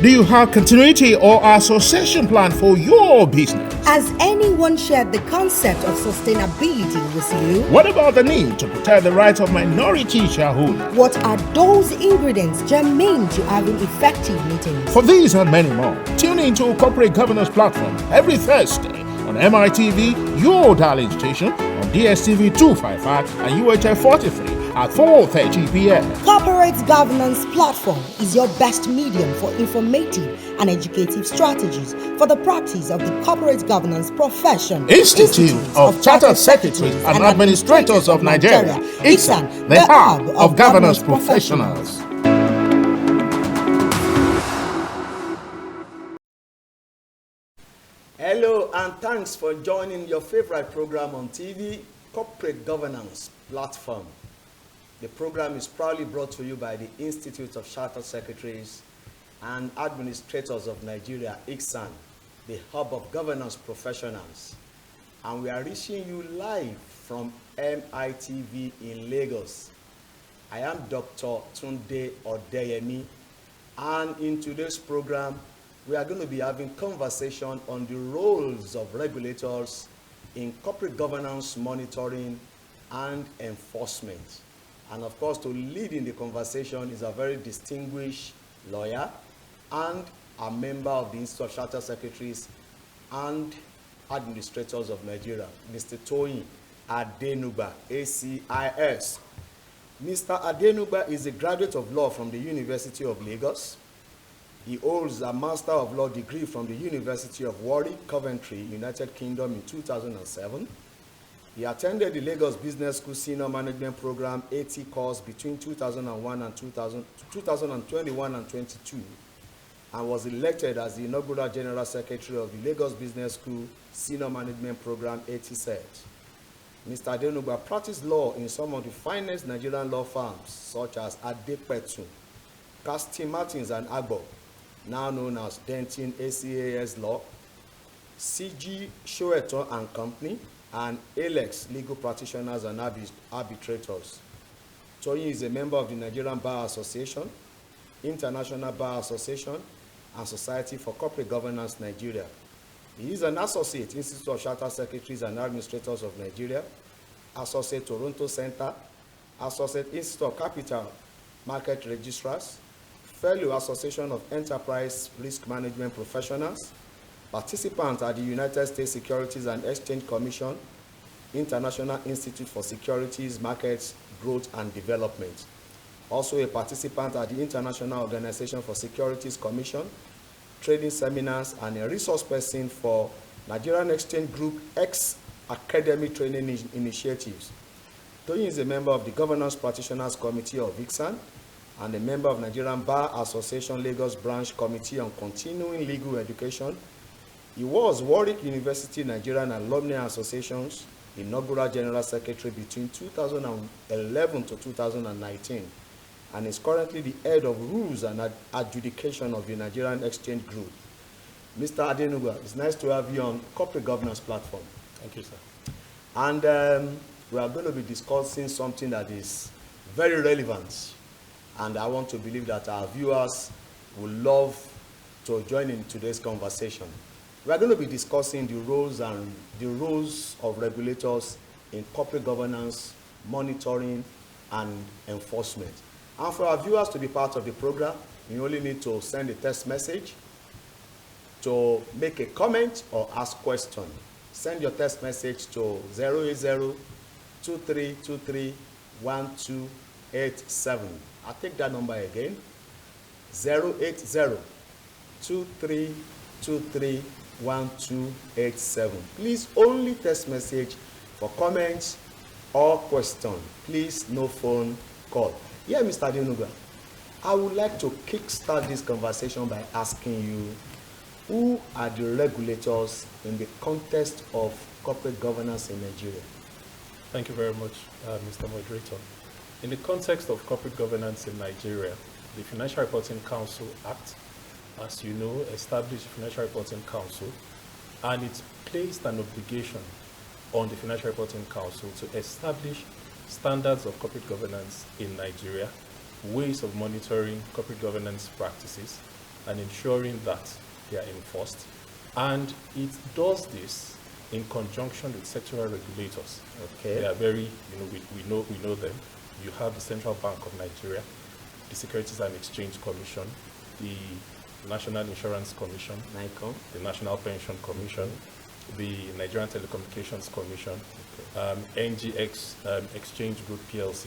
Do you have continuity or association plan for your business? Has anyone shared the concept of sustainability with you? What about the need to protect the rights of minority shareholders? What are those ingredients germane to having effective meetings? For these and many more, tune into Corporate Governance Platform every Thursday on MITV, your darling station, on DSTV 255 and UHF 43 at 4:30 p.m. Corporate Governance Platform is your best medium for informative and educative strategies for the practice of the corporate governance profession. Institute of Chartered Secretaries and Administrators of Nigeria, ICAN, the hub of governance professionals. Hello and thanks for joining your favorite program on TV, Corporate Governance Platform. The program is proudly brought to you by the Institute of Chartered Secretaries and Administrators of Nigeria, ICAN, the hub of governance professionals. And we are reaching you live from MITV in Lagos. I am Dr. Tunde Odeyemi, and in today's program, we are going to be having conversation on the roles of regulators in corporate governance monitoring and enforcement. And of course, to lead in the conversation is a very distinguished lawyer and a member of the Institute of Chartered Secretaries and Administrators of Nigeria, Mr. Toyin Adenuga, ACIS. Mr. Adenuga is a graduate of law from the University of Lagos. He holds a Master of Law degree from the University of Warwick, Coventry, United Kingdom in 2007. He attended the Lagos Business School Senior Management Program 80 course between 2001 and 2021 and 22, and was elected as the inaugural General Secretary of the Lagos Business School Senior Management Program 80 set. Mr. Adenuga practiced law in some of the finest Nigerian law firms, such as Adepetu, Casting Martins and Agbo, now known as Denton ACAS Law, CG Shoeton and Company, and Alex Legal Practitioners and Arbitrators. Toyin is a member of the Nigerian Bar Association, International Bar Association, and Society for Corporate Governance Nigeria. He is an associate Institute of Chartered Secretaries and Administrators of Nigeria, associate Toronto Center, associate Institute of Capital Market Registrars, fellow Association of Enterprise Risk Management Professionals, participant at the United States Securities and Exchange Commission, International Institute for Securities, Markets, Growth and Development. Also a participant at the International Organization for Securities Commission, trading seminars, and a resource person for Nigerian Exchange Group X Academic Training Initiatives. Toyin is a member of the Governance Practitioners Committee of ICAN and a member of Nigerian Bar Association Lagos Branch Committee on Continuing Legal Education. He was Warwick University Nigerian Alumni Association's inaugural General Secretary between 2011 to 2019 and is currently the head of rules and adjudication of the Nigerian Exchange Group. Mr. Adenuga, it's nice to have you on Corporate Governance Platform. Thank you, sir. And we are going to be discussing something that is very relevant, and I want to believe that our viewers will love to join in today's conversation. We are going to be discussing the roles of regulators in corporate governance, monitoring, and enforcement. And for our viewers to be part of the program, you only need to send a text message to make a comment or ask question. Send your text message to 080-2323-1287. I'll take that number again, 080-2323-1287. Please only text message for comments or question. Please no phone call. Yeah, Mr. Adenuga, I would like to kickstart this conversation by asking you, who are the regulators in the context of corporate governance in Nigeria? Thank you very much, Mr. Moderator. In the context of corporate governance in Nigeria, the Financial Reporting Council Act, as you know, established the Financial Reporting Council, and it placed an obligation on the Financial Reporting Council to establish standards of corporate governance in Nigeria, ways of monitoring corporate governance practices, and ensuring that they are enforced. And it does this in conjunction with sectoral regulators. Okay. They are very, we know them. You have the Central Bank of Nigeria, the Securities and Exchange Commission, the National Insurance Commission, NICOM, the National Pension Commission, the Nigerian Telecommunications Commission, NGX Exchange Group PLC,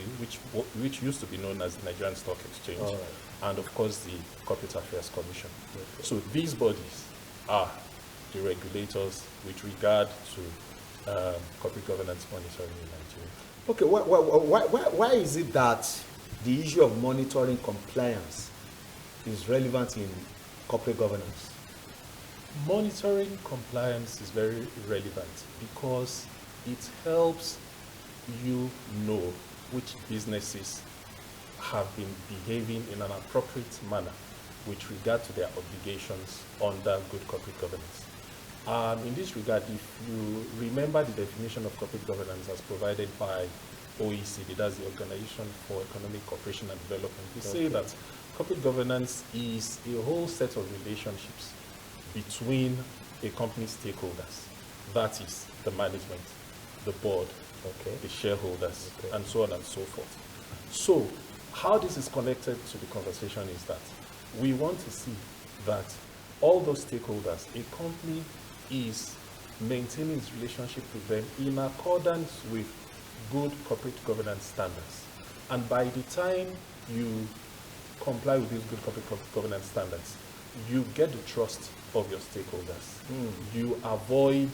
which used to be known as the Nigerian Stock Exchange, All right. and of course the Corporate Affairs Commission. So these bodies are the regulators with regard to corporate governance monitoring in Nigeria. Okay, why is it that the issue of monitoring compliance is relevant in corporate governance? Monitoring compliance is very relevant because it helps you know which businesses have been behaving in an appropriate manner with regard to their obligations under good corporate governance. In this regard, if you remember the definition of corporate governance as provided by OECD, that's the Organization for Economic Cooperation and Development, we say that corporate governance is a whole set of relationships between a company's stakeholders, that is the management, the board, the shareholders, and so on and so forth. So how this is connected to the conversation is that we want to see that all those stakeholders, a company is maintaining its relationship with them in accordance with good corporate governance standards. And by the time you comply with these good corporate governance standards, you get the trust of your stakeholders. You avoid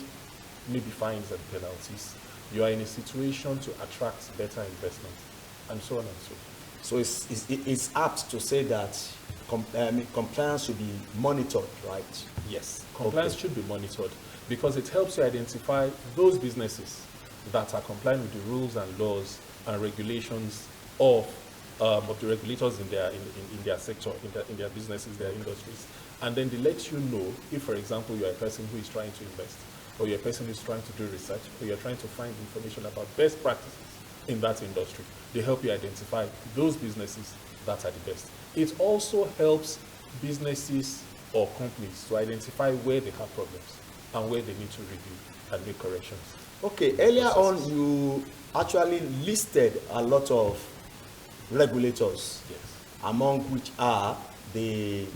maybe fines and penalties. You are in a situation to attract better investment, and so on and so forth. So it's apt to say that compliance should be monitored, right? Yes, compliance should be monitored because it helps you identify those businesses that are complying with the rules and laws and regulations of the regulators in their sector, in their businesses, their industries. And then they let you know if, for example, you're a person who is trying to invest, or you're a person who is trying to do research, or you're trying to find information about best practices in that industry. They help you identify those businesses that are the best. It also helps businesses or companies to identify where they have problems and where they need to review and make corrections. Okay, earlier on you actually listed a lot of regulators, Yes. among which are the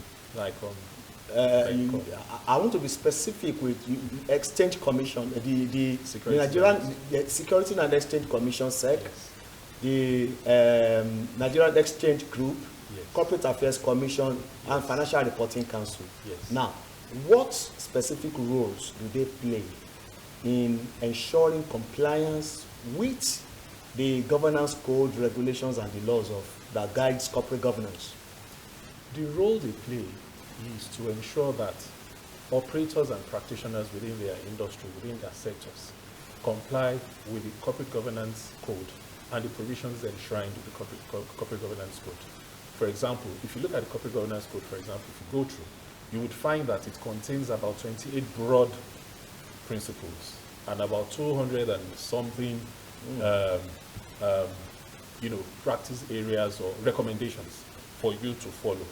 I want to be specific with Exchange Commission, the Nigerian Security and Exchange Commission, SEC, Yes. the Nigerian Exchange Group, Yes. Corporate Affairs Commission, and Financial Reporting Council. Yes. Now, what specific roles do they play in ensuring compliance with the governance code, regulations, and the laws that guides corporate governance? The role they play is to ensure that operators and practitioners within their industry, within their sectors, comply with the corporate governance code and the provisions enshrined in the corporate governance code. For example, if you look at the corporate governance code, for example, if you go through, you would find that it contains about 28 broad principles and about 200 and something practice areas or recommendations for you to follow.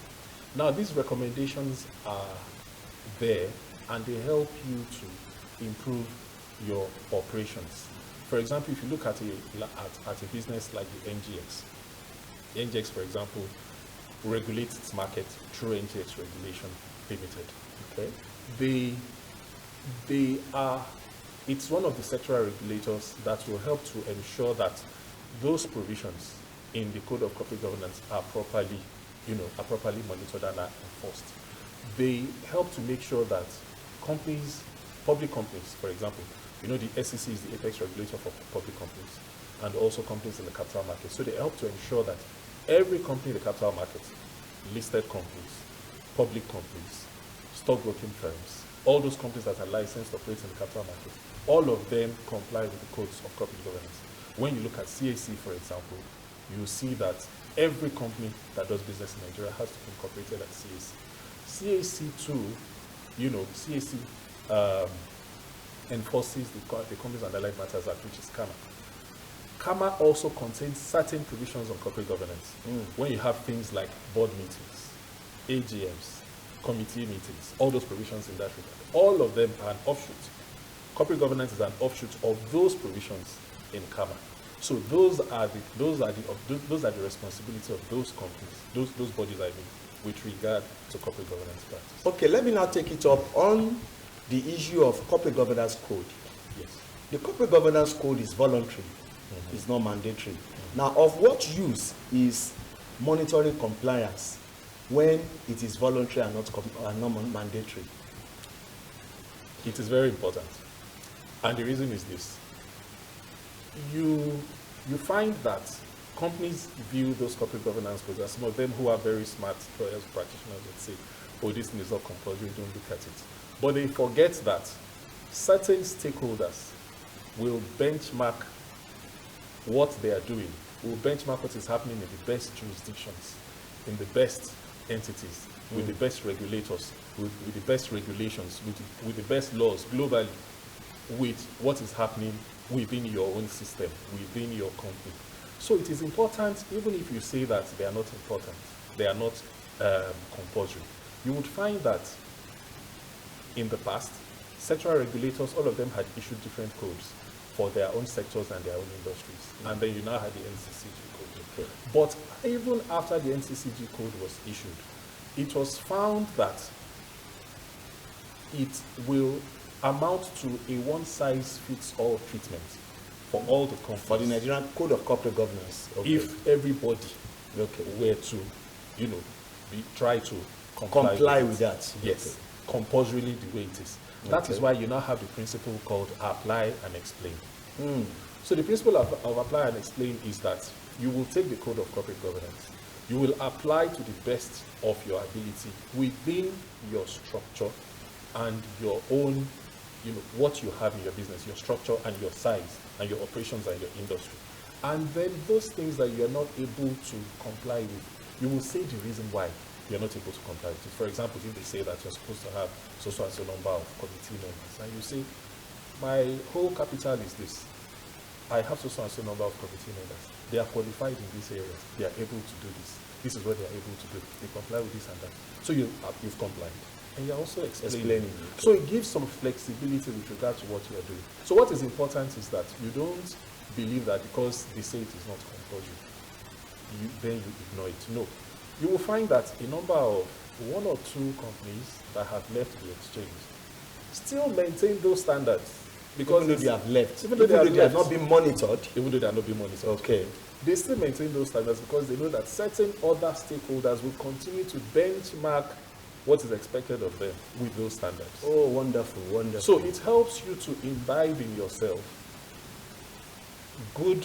Now, these recommendations are there and they help you to improve your operations. For example, if you look at a business like the NGX, for example, regulates its market through NGX Regulation Limited. Okay, it's one of the sectoral regulators that will help to ensure that those provisions in the Code of Corporate Governance are properly monitored and are enforced. They help to make sure that companies, public companies, for example, the SEC is the apex regulator for public companies and also companies in the capital market. So they help to ensure that every company in the capital market, listed companies, public companies, stockbroking firms, all those companies that are licensed to operate in the capital market, all of them comply with the codes of corporate governance. When you look at CAC, for example, you see that every company that does business in Nigeria has to be incorporated at CAC. CAC too, CAC enforces the Companies and Allied Matters Act, which is CAMA. CAMA also contains certain provisions on corporate governance. When you have things like board meetings, AGMs, committee meetings, all those provisions in that regard, all of them are an offshoot. Corporate governance is an offshoot of those provisions in CAMA. So those are the responsibility of those companies, those bodies, I mean, with regard to corporate governance practice. Okay, let me now take it up on the issue of corporate governance code. Yes. The corporate governance code is voluntary. It's not mandatory. Now, of what use is monitoring compliance when it is voluntary and not mandatory? It is very important. And the reason is this. You find that companies view those corporate governance codes, as some of them who are very smart lawyers, practitioners would say, oh, this thing is not compulsory, don't look at it. But they forget that certain stakeholders will benchmark what they are doing, will benchmark what is happening in the best jurisdictions, in the best entities, with the best regulators, with the best regulations, with the best laws globally, with what is happening within your own system, within your company. So it is important, even if you say that they are not important, they are not compulsory. You would find that in the past, sectoral regulators, all of them had issued different codes for their own sectors and their own industries. And then you now had the NCCG code. But even after the NCCG code was issued, it was found that it will amount to a one-size-fits-all treatment for all the companies. For the Nigerian Code of Corporate Governance. Okay. If everybody were to, try to comply with that. Yes, compulsorily the way it is. That is why you now have the principle called apply and explain. So the principle of apply and explain is that you will take the Code of Corporate Governance, you will apply to the best of your ability within your structure and your own, what you have in your business, your structure and your size and your operations and your industry. And then those things that you are not able to comply with, you will say the reason why you're not able to comply with it. For example, if they say that you're supposed to have so and so number of committee members, and you say, my whole capital is this, I have so and so number of committee members, they are qualified in these areas, they are able to do this is what they are able to do, they comply with this and that. So you've complied. And you're also explaining. So it gives some flexibility with regard to what you are doing. So what is important is that you don't believe that because they say it is not compulsory, then you ignore it. No. You will find that a number of one or two companies that have left the exchange still maintain those standards. Because even though they have left, even though they have not been monitored. Even though they are not being monitored. Okay. They still maintain those standards because they know that certain other stakeholders will continue to benchmark what is expected of them with those standards. Oh, wonderful, wonderful. So it helps you to imbibe in yourself good,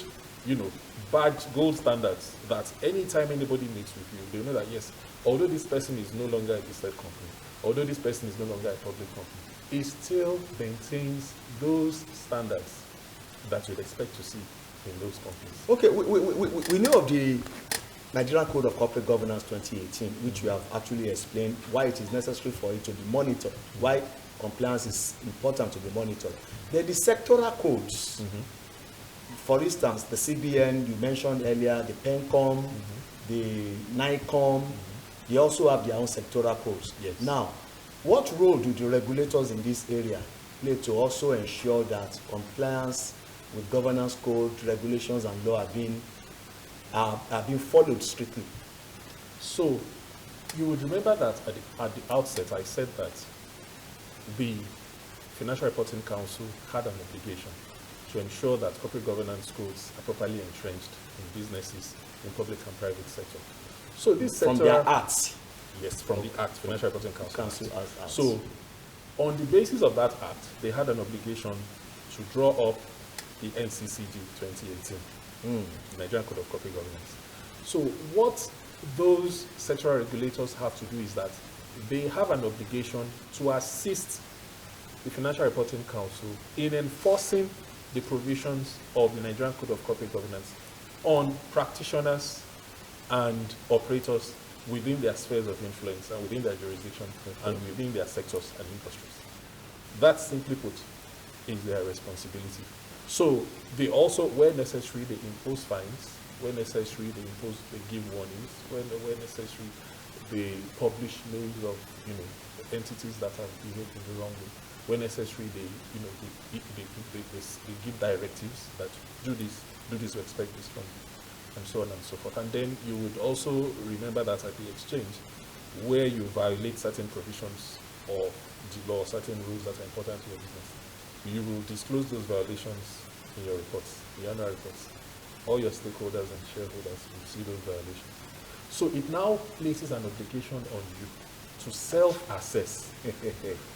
badge, gold standards that anytime anybody meets with you, they know that yes, although this person is no longer a listed company, although this person is no longer a public company, he still maintains those standards that you'd expect to see in those companies. Okay, we know of the Nigerian Code of Corporate Governance 2018, which you have actually explained why it is necessary for it to be monitored, why compliance is important to be monitored. There are the sectoral codes. For instance, the CBN, you mentioned earlier, the PENCOM, the NICOM, they also have their own sectoral codes. Yes. Now, what role do the regulators in this area play to also ensure that compliance with governance code, regulations and law are being followed strictly? So, you would remember that at the outset I said that the Financial Reporting Council had an obligation to ensure that corporate governance codes are properly entrenched in businesses, in public and private sector. So this from their acts? Yes, from the Act, Financial Reporting Council. Acts. So on the basis of that Act, they had an obligation to draw up the NCCG 2018, the Nigerian Code of Corporate Governance. So what those sectoral regulators have to do is that they have an obligation to assist the Financial Reporting Council in enforcing the provisions of the Nigerian Code of Corporate Governance on practitioners and operators within their spheres of influence and within their jurisdiction and within their sectors and industries. That, simply put, is their responsibility. So they also, where necessary, they impose fines. Where necessary, they give warnings. Where necessary, they publish names of, entities that have behaved in the wrong way. When necessary, they give directives that do this, we expect this from you, and so on and so forth. And then you would also remember that at the exchange, where you violate certain provisions of the law, certain rules that are important to your business, you will disclose those violations in your reports, the annual reports. All your stakeholders and shareholders will see those violations. So it now places an obligation on you to self-assess.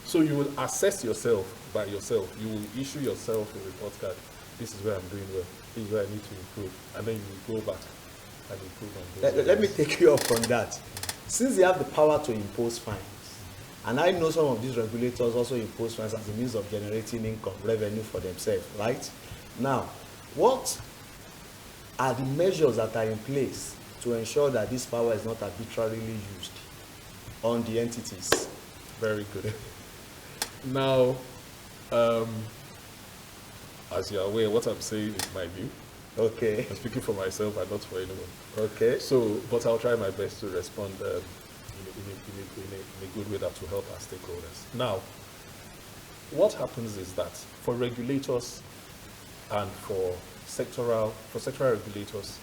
So you will assess yourself by yourself. You will issue yourself a report card. This is where I'm doing well. This is where I need to improve. And then you will go back and improve on those. Let me take you up on that. Since they have the power to impose fines, and I know some of these regulators also impose fines as a means of generating income, revenue for themselves, right? Now, what are the measures that are in place to ensure that this power is not arbitrarily used on the entities? Very good. Now, as you're aware, what I'm saying is my view. Okay. I'm speaking for myself and not for anyone. Okay. So, but I'll try my best to respond in a good way that will help our stakeholders. Now, what happens is that for regulators and for sectoral regulators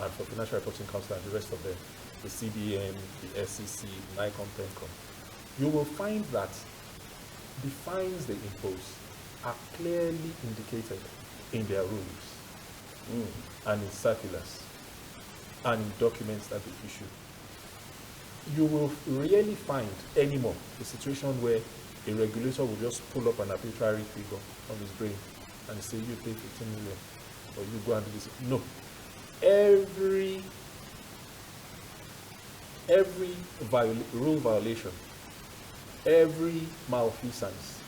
and for Financial Reporting Council and the rest of them, the CBN, the SEC, NICOM, PENCOM, you will find that the fines they impose are clearly indicated in their rules and in circulars and in documents that they issue. You will rarely find anymore a situation where a regulator will just pull up an arbitrary figure on his brain and say, you pay 15 million or you go and do this. No. Every rule violation, every malfeasance,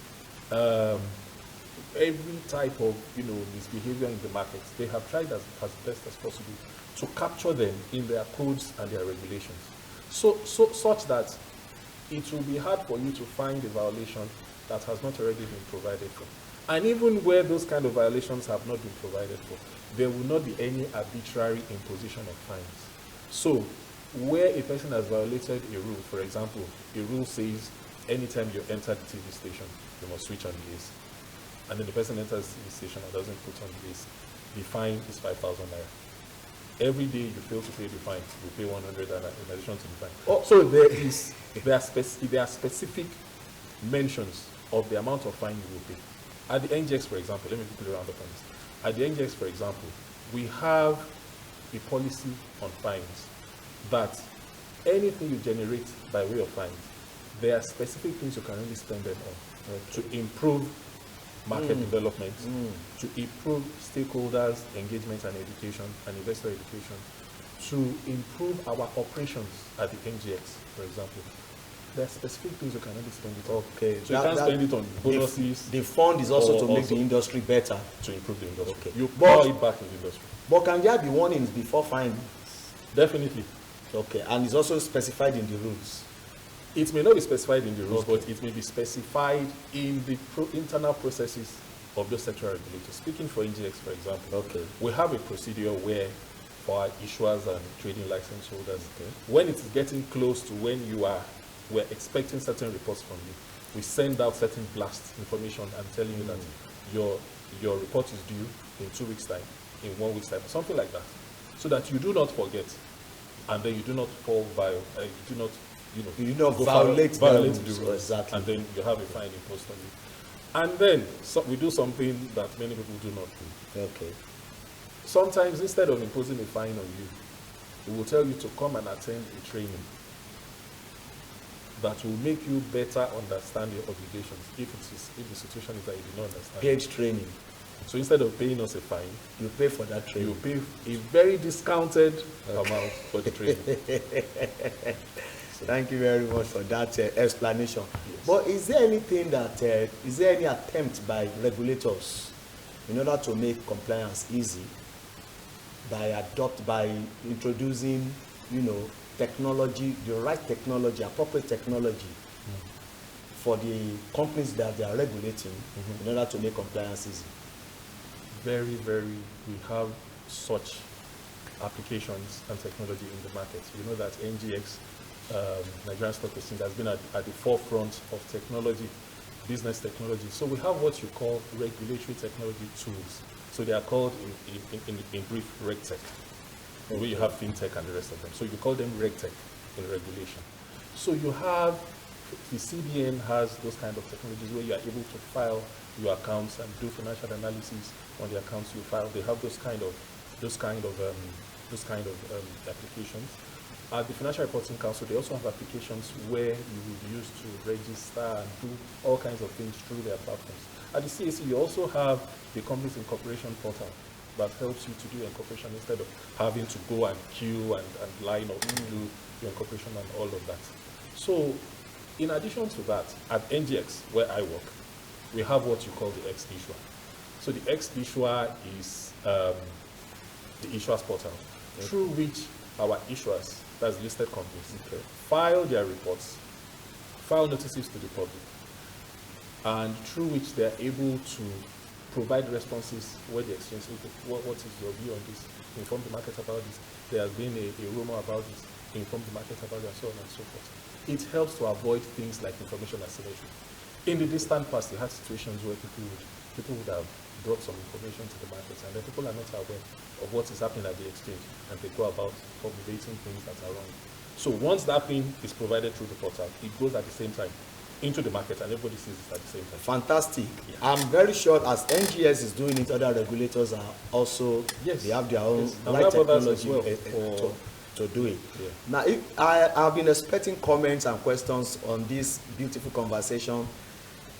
every type of misbehavior in the market, they have tried as best as possible to capture them in their codes and their regulations. Such that it will be hard for you to find a violation that has not already been provided for. And even where those kind of violations have not been provided for, there will not be any arbitrary imposition of fines. So, where a person has violated a rule, for example, a rule says anytime you enter the TV station, you must switch on the AC. And then the person enters the TV station and doesn't put on the AC. The fine is 5,000 naira. Every day you fail to pay the fine, you pay 100 naira in addition to the fine. Oh. So there are specific mentions of the amount of fine you will pay. At the NGX, for example, let me put it around the points. At the NGX, for example, we have a policy on fines that anything you generate by way of fines, there are specific things you can only spend them on to improve market development, to improve stakeholders' engagement and education and investor education, to improve our operations at the NGX, for example. There are specific things you can only spend it on. Okay. So you can't spend it on bonuses. The fund is also to make the industry better. To improve the industry. Okay. You pour it back in the industry. But can there be warnings before fines? Definitely. Okay. And it's also specified in the rules. It may not be specified in the rules, but it may be specified in the internal processes of those sectoral regulators. Speaking for NGX, for example, we have a procedure where for our issuers and trading license holders, when it's getting close to when we're expecting certain reports from you, we send out certain blast information and telling you that your report is due in 2 weeks' time, in 1 week's time, something like that, so that you do not forget, and then you do not fall violate the rules, exactly. and then you have a fine imposed on you. And then we do something that many people do not do. Okay. Sometimes instead of imposing a fine on you, we will tell you to come and attend a training that will make you better understand your obligations if the situation is that you do not understand. Paid training. So instead of paying us a fine, you pay for that training. You pay a very discounted amount for the training. Thank you very much for that explanation. Yes. But is there anything is there any attempt by regulators in order to make compliance easy by introducing, technology, the right technology, appropriate technology for the companies that they are regulating in order to make compliance easy? Very, we have such applications and technology in the market. You know that NGX Nigerian Stock Exchange has been at the forefront of technology, business technology. So we have what you call regulatory technology tools. So they are called, in brief, RegTech. The way you have FinTech and the rest of them. So you call them RegTech in regulation. So you have, the CBN has those kind of technologies where you are able to file your accounts and do financial analysis on the accounts you file. They have those kind of applications. At the Financial Reporting Council, they also have applications where you would use to register and do all kinds of things through their platforms. At the CAC, you also have the Companies Incorporation portal that helps you to do your incorporation instead of having to go and queue and line up to do your incorporation and all of that. So, in addition to that, at NGX, where I work, we have what you call the X-Issuer. So the X-Issuer is the issuers portal, through which our issuers, that's listed companies, file their reports, file notices to the public, and through which they are able to provide responses where the exchange says, what is your view on this? Inform the market about this. There has been a rumor about this. Inform the market about it, and so on and so forth. It helps to avoid things like information asymmetry. In the distant past, you had situations where people would have brought some information to the markets, and then people are not aware of what is happening at the exchange, and they go about formulating things that are wrong. So once that thing is provided through the portal, it goes at the same time into the market, and everybody sees it at the same time. Fantastic. Yeah. I'm very sure as NGS is doing it, other regulators are also, they have their own right technology to do it. Yeah. Now, I've been expecting comments and questions on this beautiful conversation,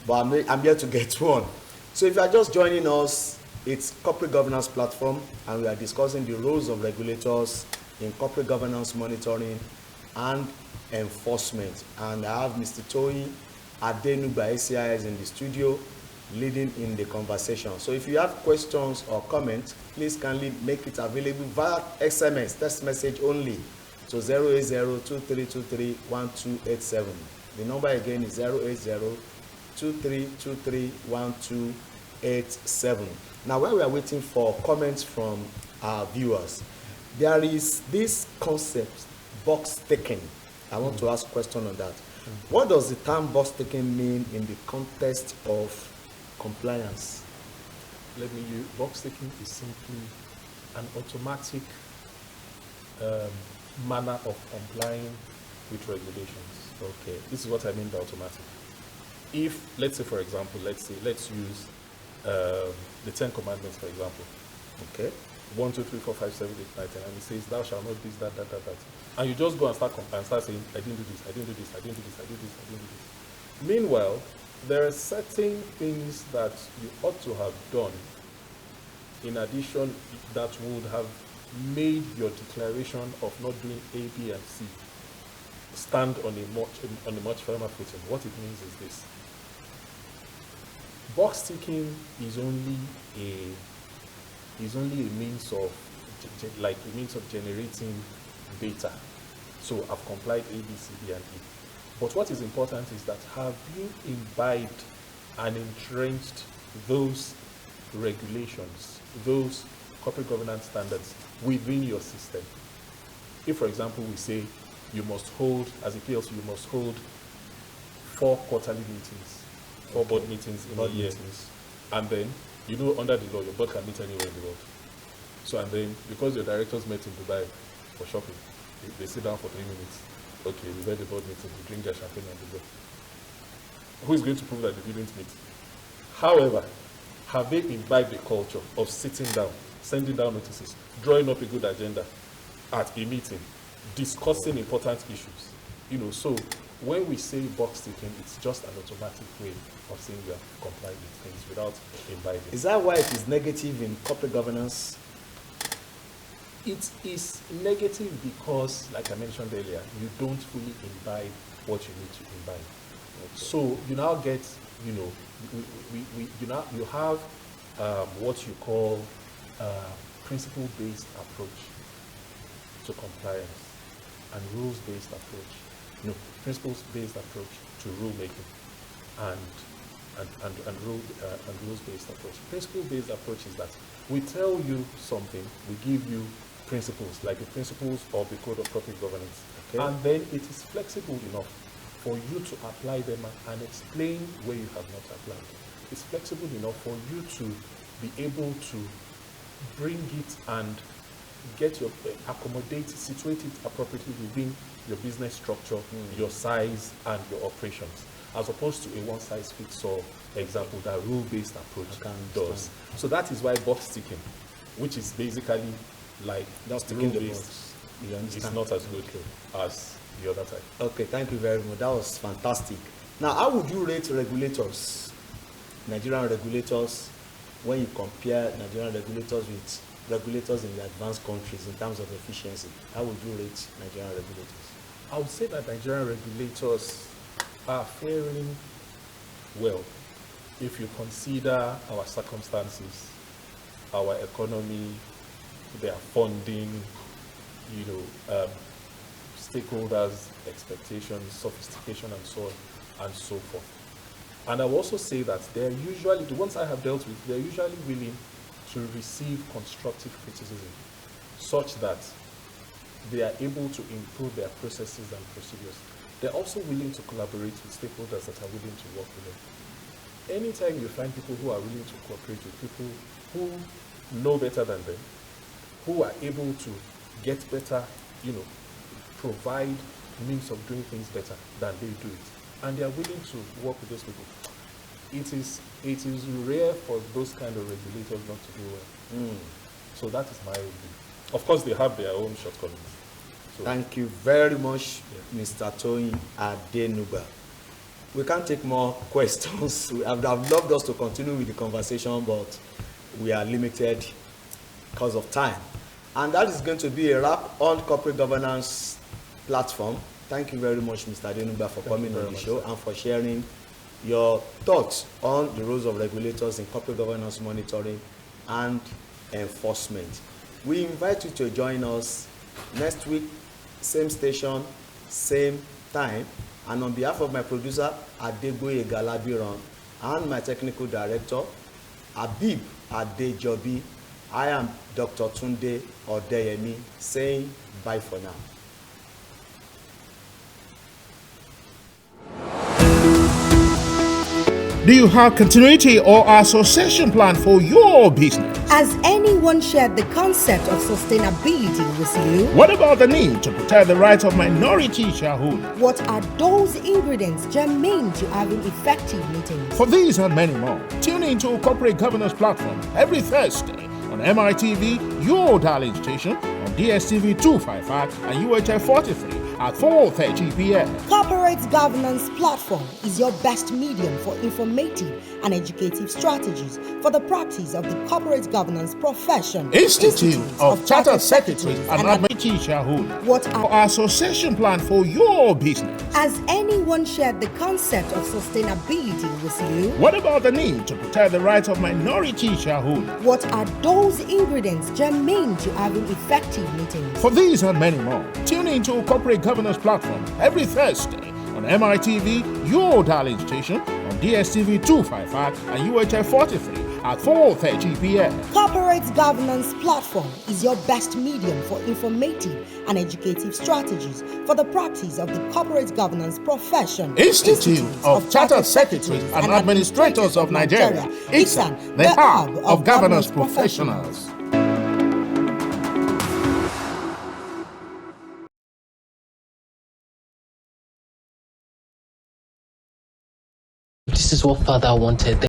but I'm here to get one. So if you are just joining us, it's Corporate Governance Platform, and we are discussing the roles of regulators in corporate governance monitoring and enforcement. And I have Mr. Toyi Adenuga ACIS in the studio leading in the conversation. So if you have questions or comments, please kindly make it available via SMS, text message only, to 080-2323-1287. The number again is 080-2323-1287. Now, while we are waiting for comments from our viewers, there is this concept, box ticking. I want to ask a question on that. What does the term box ticking mean in the context of compliance? Box ticking is simply an automatic manner of complying with regulations. Okay, this is what I mean by automatic. If, let's say, for example, let's use the 10 Commandments, for example. Okay, 1, 2, 3, 4, 5, 7, 8, 9, 10, and it says, "Thou shalt not this, that." And you just go and start saying, "I didn't do this, I didn't do this, I didn't do this, I didn't do this, I didn't do this." Meanwhile, there are certain things that you ought to have done in addition that would have made your declaration of not doing A, B, and C stand on a much firmer footing. What it means is this: box ticking is only a means of generating data. So I've complied A, B, C, D, and E. But what is important is that have you imbibed and entrenched those regulations, those corporate governance standards within your system? If, for example, we say you must hold, as a PLC, you must hold 4 quarterly meetings, 4 board meetings in a year. And then, under the law, your board can meet anywhere in the world. So, and then, because your directors met in Dubai for shopping, they sit down for 3 minutes. Okay, we had the board meeting, we drink their champagne and they go. Who is going to prove that they didn't meet? However, have they imbibed the culture of sitting down, sending down notices, drawing up a good agenda at a meeting, discussing important issues? So when we say box ticking, it's just an automatic way of saying we have complied with things without imbibing. Is that why it is negative in corporate governance? It is negative because, like I mentioned earlier, you don't fully imbibe what you need to imbibe. Okay. So you now get, you have what you call principle-based approach to compliance and rules-based approach. Principles-based approach to rulemaking and rules-based approach. Principle-based approach is that we tell you something, we give you principles, like the principles of the Code of Corporate Governance. Okay. And then it is flexible enough for you to apply them and explain where you have not applied. It's flexible enough for you to be able to bring it and accommodate, situate it appropriately within your business structure, your size, and your operations, as opposed to a one-size-fits-all example that rule-based approach does. So that is why box ticking, which is basically like just ticking the rule-based, box. You understand? is not as good as the other type. Okay, thank you very much. That was fantastic. Now, how would you rate regulators, Nigerian regulators, when you compare Nigerian regulators with regulators in the advanced countries in terms of efficiency? How would you rate Nigerian regulators? I would say that Nigerian regulators are faring well if you consider our circumstances, our economy, their funding, stakeholders' expectations, sophistication, and so on and so forth. And I will also say that they're usually, the ones I have dealt with, they're usually willing to receive constructive criticism such that they are able to improve their processes and procedures. They're also willing to collaborate with stakeholders that are willing to work with them. Anytime you find people who are willing to cooperate with people who know better than them, who are able to get better, provide means of doing things better than they do it, and they are willing to work with those people, it is rare for those kind of regulators not to do well. So that is my view. Of course, they have their own shortcomings. So, thank you very much, Mr. Toyin Adenuga. We can't take more questions. I've loved us to continue with the conversation, but we are limited because of time. And that is going to be a wrap on corporate governance platform. Thank you very much, Mr. Adenuga, for coming on the show and for sharing your thoughts on the roles of regulators in corporate governance monitoring and enforcement. We invite you to join us next week, same station, same time. And on behalf of my producer, Adegboye Galabiran, and my technical director, Abib Adejobi, I am Dr. Tunde Odeyemi, saying bye for now. Do you have continuity or association plan for your business? Has anyone shared the concept of sustainability with you? What about the need to protect the rights of minority shareholders? What are those ingredients germane to having effective meetings? For these and many more, tune into Corporate Governance Platform every Thursday on MITV, your darling station, on DSTV 255 and UHF 43 at 4:30 p.m. Corporate Governance Platform is your best medium for informative and educative strategies for the practice of the corporate governance profession. Institute of Chartered Secretaries and Minority Shareholders. What are association plan for your business? Has anyone shared the concept of sustainability with you? What about the need to protect the rights of minority shareholders? What are those ingredients germane to having effective meetings? For these and many more, tune into Corporate Governance Platform every Thursday on MITV, your darling station, on DSTV 255 and UHF 43 at 4:30 p.m. Corporate Governance Platform is your best medium for informative and educative strategies for the practice of the corporate governance profession. Institute of Chartered Secretaries and Administrators of Nigeria, ICAN, the hub of governance professionals. This is what Father wanted.